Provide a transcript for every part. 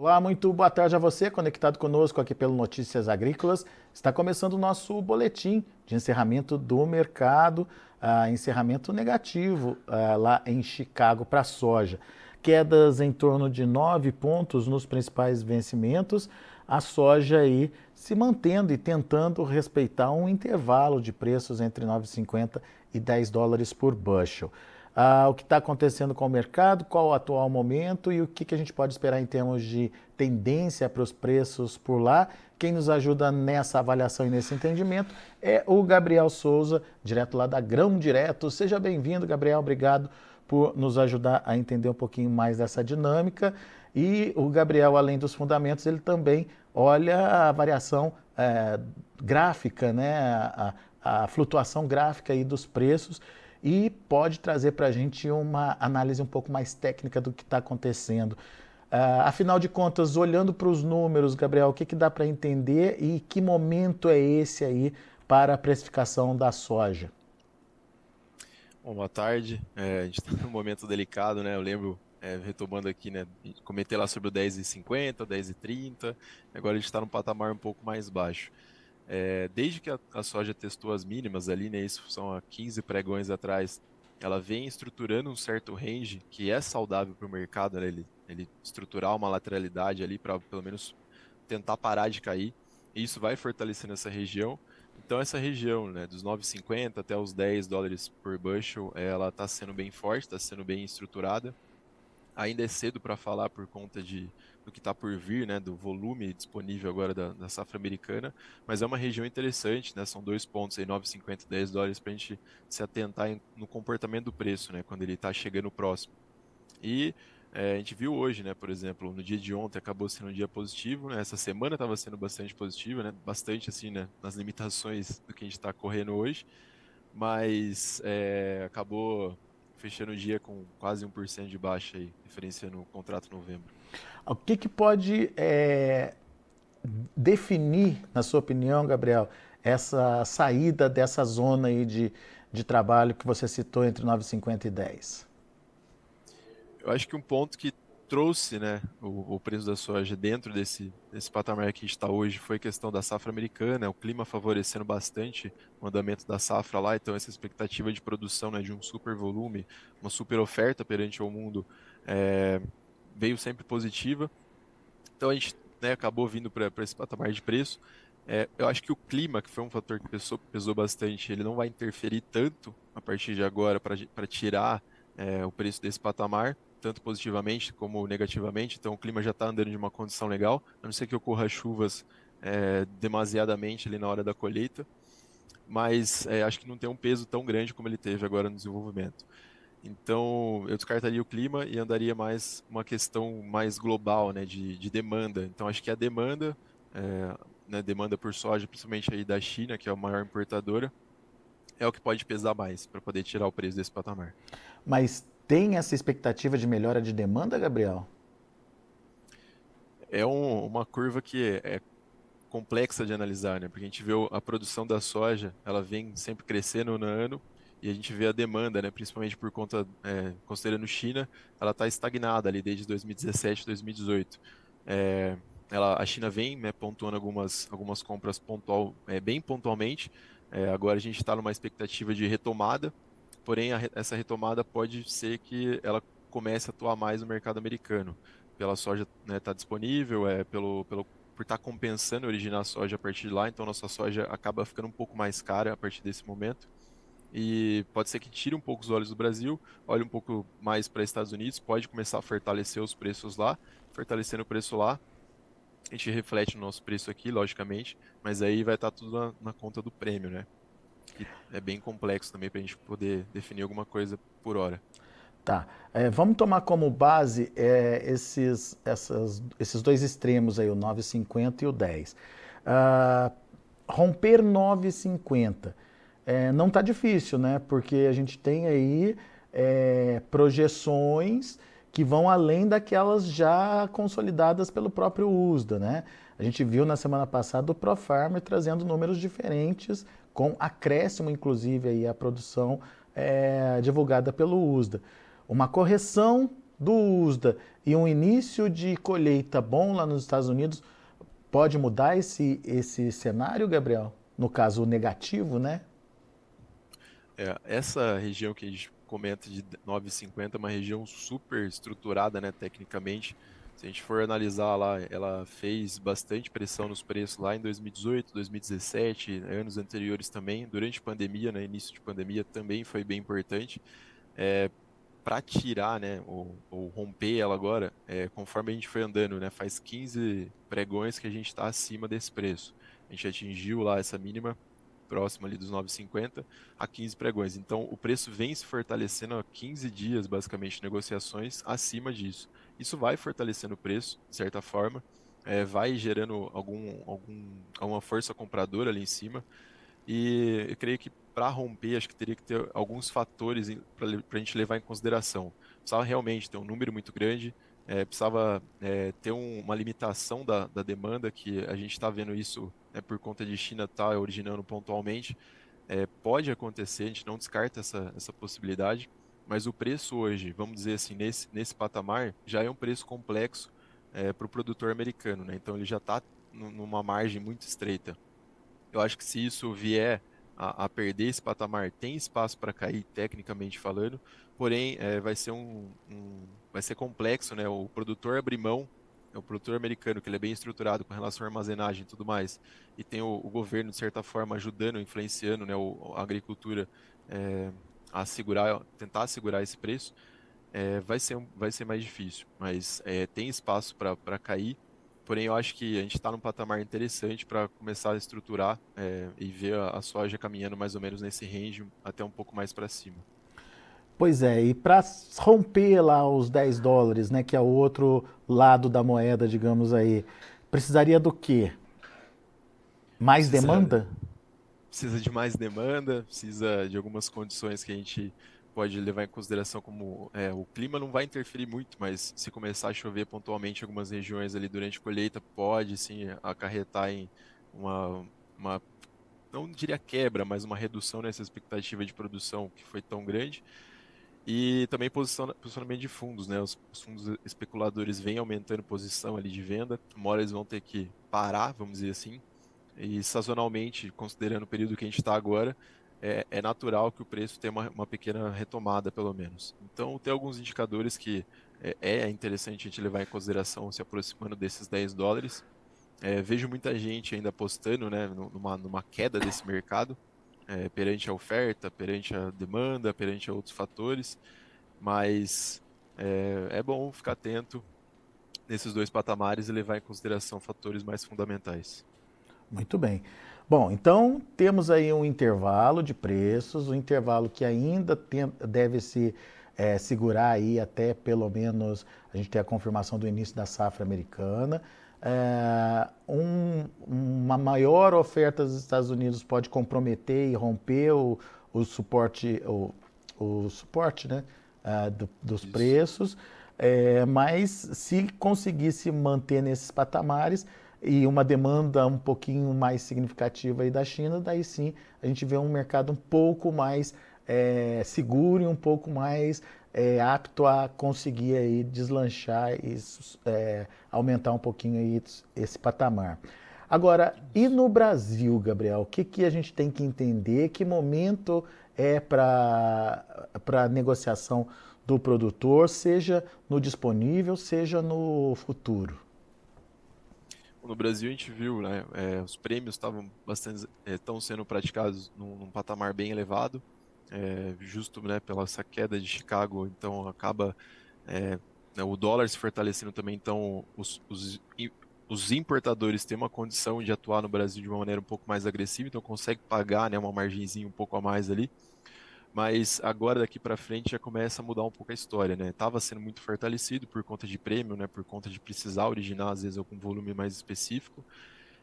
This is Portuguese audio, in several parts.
Olá, muito boa tarde a você, conectado conosco aqui pelo Notícias Agrícolas. Está começando o nosso boletim de encerramento do mercado, encerramento negativo lá em Chicago para a soja. Quedas em torno de 9 pontos nos principais vencimentos, a soja aí se mantendo e tentando respeitar um intervalo de preços entre 9,50 e 10 dólares por bushel. O que está acontecendo com o mercado, qual o atual momento e o que a gente pode esperar em termos de tendência para os preços por lá. Quem nos ajuda nessa avaliação e nesse entendimento é o Gabriel Souza, direto lá da Grão Direto. Seja bem-vindo, Gabriel, obrigado por nos ajudar a entender um pouquinho mais dessa dinâmica. E o Gabriel, além dos fundamentos, ele também olha a variação gráfica, né? A flutuação gráfica aí dos preços e pode trazer para a gente uma análise um pouco mais técnica do que está acontecendo. Afinal de contas, olhando para os números, Gabriel, o que dá para entender e que momento é esse aí para a precificação da soja? Bom, boa tarde. A gente está num momento delicado, né? Eu lembro, retomando aqui, né? Comentei lá sobre o 10,50, o 10,30. Agora a gente está num patamar um pouco mais baixo. Desde que a soja testou as mínimas ali, né? Isso são há 15 pregões atrás. Ela vem estruturando um certo range que é saudável para o mercado, né? Ele estruturar uma lateralidade ali para pelo menos tentar parar de cair. E isso vai fortalecendo essa região. Então essa região, né, dos 9,50 até os 10 dólares por bushel, ela está sendo bem forte, está sendo bem estruturada. Ainda é cedo para falar por conta do que está por vir, né, do volume disponível agora da safra americana, mas é uma região interessante, né, são dois pontos aí, 9,50 e 10 dólares, para a gente se atentar no comportamento do preço, né, quando ele está chegando próximo. E a gente viu hoje, né, por exemplo, no dia de ontem acabou sendo um dia positivo, né, essa semana estava sendo bastante positiva, né, bastante assim, né, nas limitações do que a gente está correndo hoje, mas acabou fechando o dia com quase 1% de baixa aí, referenciando o contrato novembro. O que pode definir, na sua opinião, Gabriel, essa saída dessa zona aí de trabalho que você citou entre 9,50 e 10? Eu acho que um ponto que trouxe, né, o preço da soja dentro desse patamar que a gente está hoje foi a questão da safra americana, o clima favorecendo bastante o andamento da safra lá, então essa expectativa de produção, né, de um super volume, uma super oferta perante ao mundo, é, veio sempre positiva. Então a gente, né, acabou vindo para esse patamar de preço. Eu acho que o clima, que foi um fator que pesou bastante, ele não vai interferir tanto a partir de agora para tirar o preço desse patamar, tanto positivamente como negativamente. Então o clima já está andando de uma condição legal, a não ser que ocorra chuvas demasiadamente ali na hora da colheita, mas acho que não tem um peso tão grande como ele teve agora no desenvolvimento. Então, eu descartaria o clima e andaria mais uma questão mais global, né, de demanda. Então, acho que a demanda, é, né, demanda por soja, principalmente aí da China, que é a maior importadora, é o que pode pesar mais para poder tirar o preço desse patamar. Mas tem essa expectativa de melhora de demanda, Gabriel? Uma curva que é complexa de analisar, né? Porque a gente vê a produção da soja, ela vem sempre crescendo no ano, e a gente vê a demanda, né? Principalmente por conta, considerando China, ela está estagnada ali desde 2017, 2018. É, a China vem, né, pontuando algumas compras bem pontualmente. Agora a gente está numa expectativa de retomada, porém essa retomada pode ser que ela comece a atuar mais no mercado americano. Pela soja, né, estar disponível, por estar compensando originar a soja a partir de lá, então nossa soja acaba ficando um pouco mais cara a partir desse momento. E pode ser que tire um pouco os olhos do Brasil, olhe um pouco mais para Estados Unidos, pode começar a fortalecer os preços lá, fortalecendo o preço lá, a gente reflete no nosso preço aqui, logicamente, mas aí vai estar tudo na conta do prêmio, né? Que é bem complexo também para a gente poder definir alguma coisa por hora. Tá. Vamos tomar como base esses dois extremos aí, o 9,50 e o 10. Ah, romper 9,50 não está difícil, né? Porque a gente tem aí projeções que vão além daquelas já consolidadas pelo próprio USDA, né? A gente viu na semana passada o ProFarmer trazendo números diferentes, com acréscimo, inclusive, aí, à produção divulgada pelo USDA. Uma correção do USDA e um início de colheita bom lá nos Estados Unidos, pode mudar esse cenário, Gabriel? No caso negativo, né? Essa região que a gente comenta de 9,50 é uma região super estruturada, né, tecnicamente. Se a gente for analisar lá, ela fez bastante pressão nos preços lá em 2018, 2017, anos anteriores também. Durante a pandemia, né, início de pandemia, também foi bem importante. Para tirar, né, ou romper ela agora, conforme a gente foi andando, né, faz 15 pregões que a gente está acima desse preço. A gente atingiu lá essa mínima próximo ali dos 9,50 a 15 pregões. Então, o preço vem se fortalecendo há 15 dias, basicamente, negociações acima disso. Isso vai fortalecendo o preço, de certa forma, vai gerando alguma força compradora ali em cima. E eu creio que para romper, acho que teria que ter alguns fatores para a gente levar em consideração. Precisava realmente ter um número muito grande, precisava ter uma limitação da demanda, que a gente está vendo isso por conta de China estar originando pontualmente. Pode acontecer, a gente não descarta essa possibilidade, mas o preço hoje, vamos dizer assim, nesse patamar, já é um preço complexo para o produtor americano, né? Então ele já está numa margem muito estreita. Eu acho que se isso vier a perder esse patamar, tem espaço para cair, tecnicamente falando, porém vai ser complexo, né? O produtor abrir mão, o produtor americano, que ele é bem estruturado com relação à armazenagem e tudo mais, e tem o governo, de certa forma, ajudando, influenciando, né, a agricultura é, a segurar, tentar segurar esse preço, vai ser mais difícil, mas tem espaço para cair. Porém, eu acho que a gente está num patamar interessante para começar a estruturar e ver a soja caminhando mais ou menos nesse range, até um pouco mais para cima. Pois é, e para romper lá os 10 dólares, né, que é o outro lado da moeda, digamos aí, precisaria do quê? Mais Precisa, demanda? precisa de mais demanda, precisa de algumas condições que a gente pode levar em consideração, como o clima não vai interferir muito, mas se começar a chover pontualmente em algumas regiões ali durante a colheita, pode sim acarretar em uma não diria quebra, mas uma redução nessa expectativa de produção que foi tão grande. E também posicionamento de fundos, né? Os fundos especuladores vêm aumentando posição ali de venda, uma hora eles vão ter que parar, vamos dizer assim, e sazonalmente, considerando o período que a gente está agora, é natural que o preço tenha uma pequena retomada, pelo menos. Então, tem alguns indicadores que é interessante a gente levar em consideração se aproximando desses 10 dólares. Vejo muita gente ainda apostando, né, numa queda desse mercado, perante a oferta, perante a demanda, perante a outros fatores, mas é bom ficar atento nesses dois patamares e levar em consideração fatores mais fundamentais. Muito bem. Bom, então temos aí um intervalo de preços, um intervalo que ainda deve se segurar aí até pelo menos a gente ter a confirmação do início da safra americana. Uma maior oferta dos Estados Unidos pode comprometer e romper o suporte, o suporte, né, dos Isso. preços, mas se conseguir se manter nesses patamares, e uma demanda um pouquinho mais significativa aí da China, daí sim a gente vê um mercado um pouco mais seguro e um pouco mais apto a conseguir aí deslanchar e aumentar um pouquinho aí esse patamar. Agora, e Isso. no Brasil, Gabriel, o que, que a gente tem que entender? Que momento é para negociação do produtor, seja no disponível, seja no futuro? No Brasil a gente viu, né, os prêmios estavam bastante, estão sendo praticados num patamar bem elevado, justo, né, pela essa queda de Chicago, então acaba né, o dólar se fortalecendo também, então os importadores têm uma condição de atuar no Brasil de uma maneira um pouco mais agressiva, então consegue pagar, né, uma margenzinha um pouco a mais ali. Mas agora daqui para frente já começa a mudar um pouco a história, né? Tava sendo muito fortalecido por conta de prêmio, né? Por conta de precisar originar às vezes algum volume mais específico.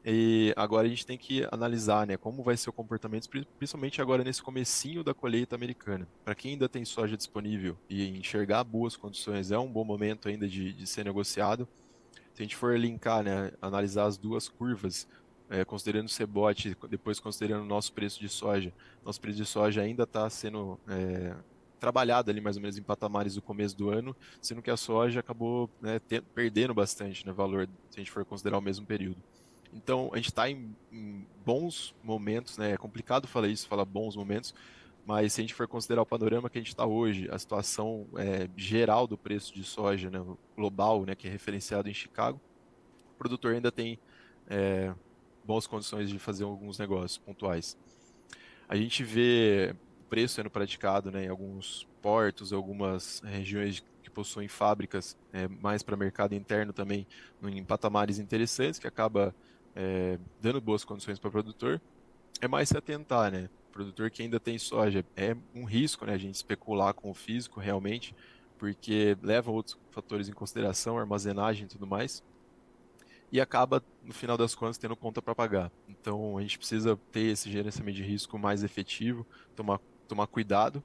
E agora a gente tem que analisar, né, como vai ser o comportamento, principalmente agora nesse comecinho da colheita americana. Para quem ainda tem soja disponível e enxergar boas condições, é um bom momento ainda de ser negociado. Se a gente for linkar, né, analisar as duas curvas, considerando o CBOT, depois considerando o nosso preço de soja ainda está sendo trabalhado ali mais ou menos em patamares do começo do ano, sendo que a soja acabou, né, perdendo bastante, né, valor, se a gente for considerar o mesmo período. Então, a gente está em bons momentos, né? É complicado falar isso, falar bons momentos, mas se a gente for considerar o panorama que a gente está hoje, a situação geral do preço de soja, né, global, né, que é referenciado em Chicago, o produtor ainda tem é, boas condições de fazer alguns negócios pontuais. A gente vê o preço sendo praticado, né, em alguns portos, algumas regiões que possuem fábricas mais para mercado interno também, em patamares interessantes, que acaba dando boas condições para o produtor. É mais se atentar, né? O produtor que ainda tem soja, é um risco, né, a gente especular com o físico realmente, porque leva outros fatores em consideração, armazenagem e tudo mais, e acaba, no final das contas, tendo conta para pagar. Então, a gente precisa ter esse gerenciamento de risco mais efetivo, tomar cuidado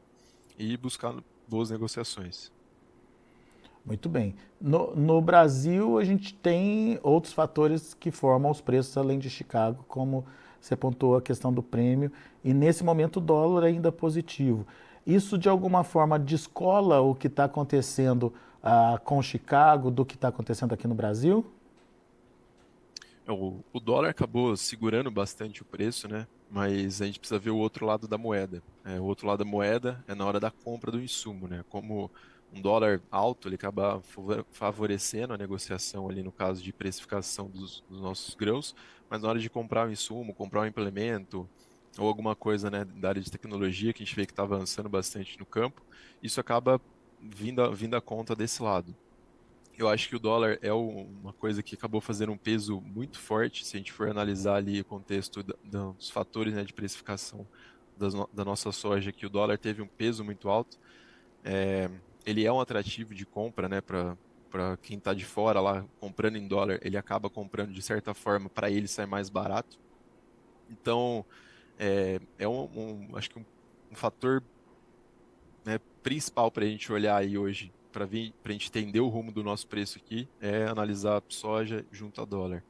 e buscar boas negociações. Muito bem. No Brasil, a gente tem outros fatores que formam os preços além de Chicago, como você apontou a questão do prêmio, e nesse momento o dólar ainda é positivo. Isso de alguma forma descola o que está acontecendo com Chicago do que está acontecendo aqui no Brasil? O dólar acabou segurando bastante o preço, né? Mas a gente precisa ver o outro lado da moeda. O outro lado da moeda é na hora da compra do insumo, né? Como um dólar alto, ele acaba favorecendo a negociação ali no caso de precificação dos nossos grãos, mas na hora de comprar o insumo, comprar um implemento ou alguma coisa, né, da área de tecnologia que a gente vê que está avançando bastante no campo, isso acaba vindo a conta desse lado. Eu acho que o dólar é uma coisa que acabou fazendo um peso muito forte, se a gente for analisar ali o contexto dos fatores, né, de precificação da nossa soja, que o dólar teve um peso muito alto. É, ele é um atrativo de compra, né, para quem está de fora lá comprando em dólar, ele acaba comprando de certa forma para ele sai mais barato. Então, acho que um fator, né, principal para a gente olhar aí hoje, para a gente entender o rumo do nosso preço aqui, é analisar a soja junto a dólar.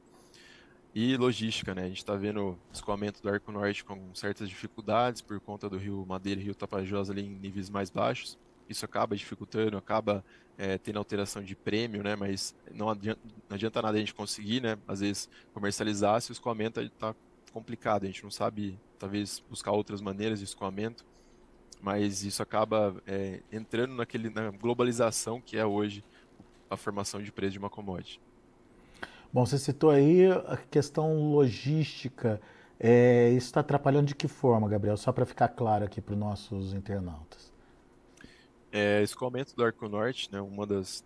E logística, né? A gente está vendo escoamento do Arco Norte com certas dificuldades por conta do Rio Madeira e Rio Tapajós ali em níveis mais baixos. Isso acaba dificultando, acaba tendo alteração de prêmio, né? Mas não adianta nada a gente conseguir, né? Às vezes comercializar se o escoamento está complicado. A gente não sabe, talvez, buscar outras maneiras de escoamento, mas isso acaba entrando na globalização que é hoje a formação de preço de uma commodity. Bom, você citou aí a questão logística. Isso está atrapalhando de que forma, Gabriel? Só para ficar claro aqui para os nossos internautas. Escoamento do Arco Norte, né, uma das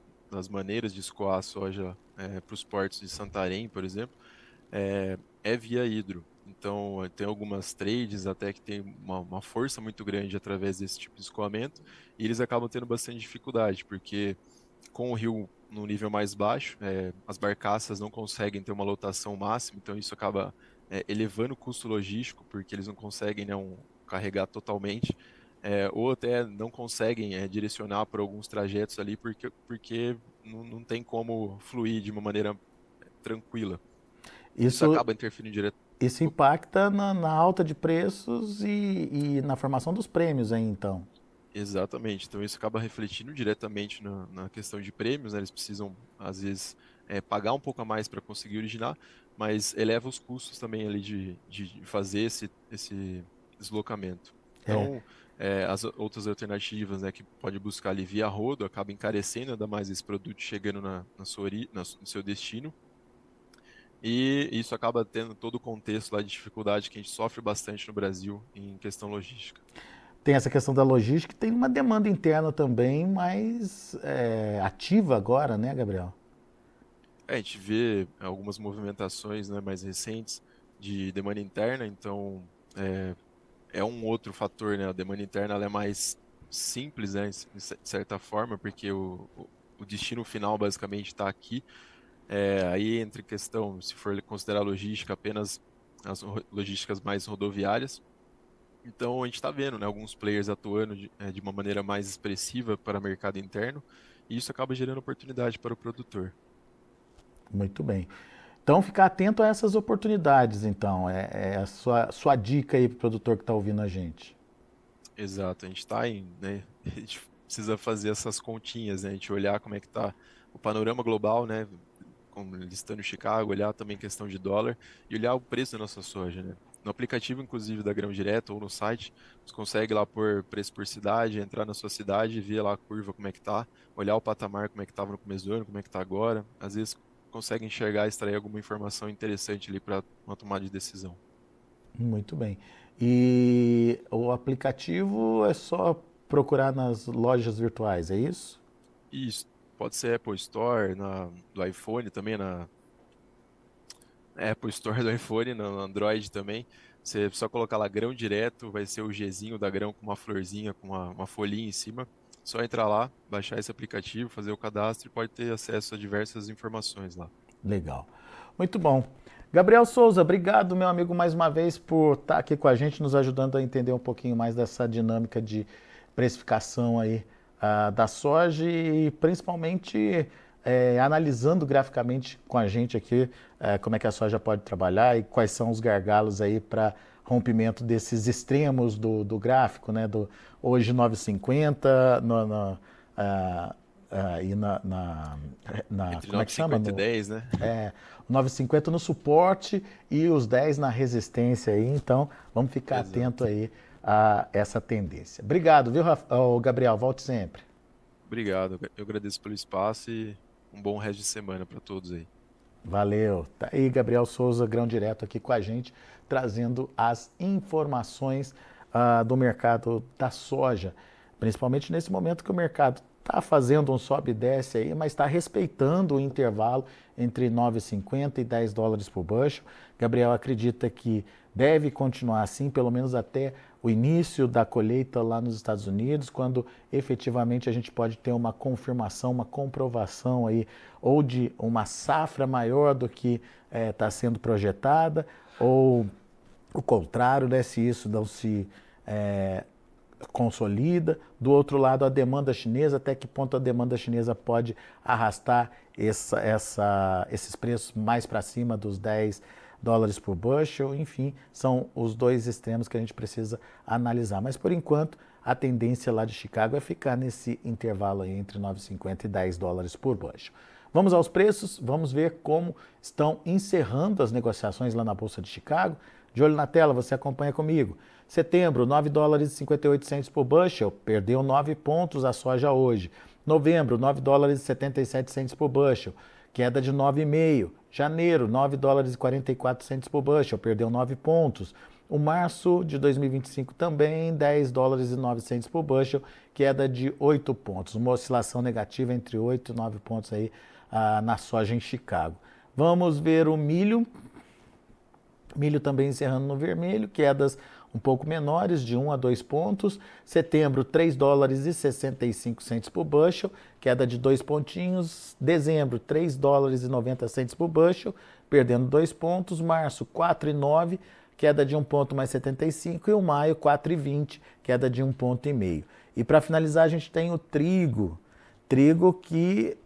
maneiras de escoar a soja para os portos de Santarém, por exemplo, é via hidro. Então, tem algumas trades até que tem uma força muito grande através desse tipo de escoamento, e eles acabam tendo bastante dificuldade, porque com o rio no nível mais baixo, as barcaças não conseguem ter uma lotação máxima, então isso acaba elevando o custo logístico, porque eles não conseguem, né, carregar totalmente, ou até não conseguem direcionar por alguns trajetos ali, porque não tem como fluir de uma maneira tranquila. Isso Isso, acaba interferindo direto. isso impacta na alta de preços e na formação dos prêmios aí, então. Exatamente. Então isso acaba refletindo diretamente na questão de prêmios, né? Eles precisam, às vezes, pagar um pouco a mais para conseguir originar, mas eleva os custos também ali de fazer esse deslocamento. É, Então, as outras alternativas, né, que pode buscar ali via rodo, acaba encarecendo ainda mais esse produto chegando no seu destino. E isso acaba tendo todo o contexto lá de dificuldade que a gente sofre bastante no Brasil em questão logística. tem essa questão da logística, tem uma demanda interna também mais ativa agora, né, Gabriel? A gente vê algumas movimentações, né, mais recentes de demanda interna, então é um outro fator, né? A demanda interna ela é mais simples, né, de certa forma, porque o destino final basicamente está aqui. Aí entra em questão, se for considerar a logística, apenas as logísticas mais rodoviárias. Então a gente está vendo, né, alguns players atuando de uma maneira mais expressiva para o mercado interno, e isso acaba gerando oportunidade para o produtor. Muito bem. Então, ficar atento a essas oportunidades, então, é a sua dica aí para o produtor que está ouvindo a gente. Exato, a gente está né, a gente precisa fazer essas continhas, né, a gente olhar como é que está o panorama global, né, listando Chicago, olhar também questão de dólar e olhar o preço da nossa soja, né. No aplicativo, inclusive, da Grão Direto ou no site, você consegue lá por preço por cidade, entrar na sua cidade, ver lá a curva como é que tá, olhar o patamar como é que estava no começo do ano, como é que está agora, às vezes consegue enxergar, extrair alguma informação interessante ali para uma tomada de decisão. Muito bem. E o aplicativo é só procurar nas lojas virtuais, é isso? Isso pode ser Apple Store, do iPhone também, na Apple Store do iPhone, no Android também. Você só colocar lá Grão Direto, vai ser o Gzinho da Grão com uma florzinha, com uma folhinha em cima. Só entrar lá, baixar esse aplicativo, fazer o cadastro e pode ter acesso a diversas informações lá. Legal. Muito bom. Gabriel Souza, obrigado, meu amigo, mais uma vez por estar aqui com a gente, nos ajudando a entender um pouquinho mais dessa dinâmica de precificação aí da soja e principalmente analisando graficamente com a gente aqui como é que a soja pode trabalhar e quais são os gargalos aí para rompimento desses extremos do gráfico, né? Hoje 9,50 e Entre como é que chama? 9,50 e 10, né? O 9,50 no suporte e os 10 na resistência aí, então vamos ficar atento Exato. aí a essa tendência. Obrigado, viu, Gabriel? Volte sempre. Obrigado, eu agradeço pelo espaço e um bom resto de semana para todos aí. Valeu. Tá aí Gabriel Souza, Grão Direto aqui com a gente, trazendo as informações do mercado da soja, principalmente nesse momento que o mercado está fazendo um sobe e desce aí, mas está respeitando o intervalo entre 9,50 e 10 dólares por bushel. Gabriel acredita que deve continuar assim, pelo menos até o início da colheita lá nos Estados Unidos, quando efetivamente a gente pode ter uma confirmação, uma comprovação aí, ou de uma safra maior do que está sendo projetada, ou o contrário, né, se isso não se consolida. Do outro lado, a demanda chinesa, até que ponto a demanda chinesa pode arrastar esses preços mais para cima dos 10 dólares por bushel, enfim, são os dois extremos que a gente precisa analisar. Mas por enquanto, a tendência lá de Chicago é ficar nesse intervalo aí entre 9,50 e 10 dólares por bushel. Vamos aos preços, vamos ver como estão encerrando as negociações lá na Bolsa de Chicago. De olho na tela, você acompanha comigo. Setembro, 9 dólares e 58 centos por bushel, perdeu 9 pontos a soja hoje. Novembro, 9 dólares e 77 centos por bushel, queda de 9,5. Janeiro, 9 dólares e 44 centos por bushel, perdeu 9 pontos. O março de 2025 também, 10 dólares e 9 centos por bushel, queda de 8 pontos. Uma oscilação negativa entre 8 e 9 pontos aí na soja em Chicago. Vamos ver o milho. Milho também encerrando no vermelho, quedas um pouco menores, de 1 a 2 pontos. Setembro, 3 dólares e 65 centos por bushel, queda de 2 pontinhos. Dezembro, 3 dólares e 90 centos por bushel, perdendo 2 pontos. Março, 4,9, queda de 1 ponto mais 75. E o maio, 4,20, queda de 1 ponto e meio. E para finalizar, a gente tem o trigo. Trigo que,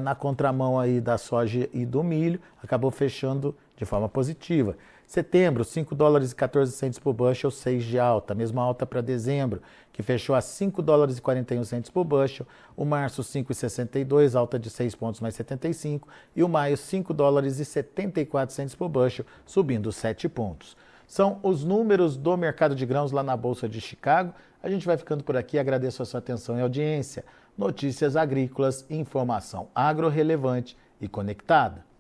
na contramão aí da soja e do milho, acabou fechando de forma positiva. Setembro, 5 dólares e 14 centos por bushel, 6 de alta. Mesma alta para dezembro, que fechou a 5 dólares e 41 centos por bushel. O março, 5,62, alta de 6 pontos mais 75. E o maio, 5 dólares e 74 centos por bushel, subindo 7 pontos. São os números do mercado de grãos lá na Bolsa de Chicago. A gente vai ficando por aqui, agradeço a sua atenção e audiência. Notícias agrícolas, informação agro relevante e conectada.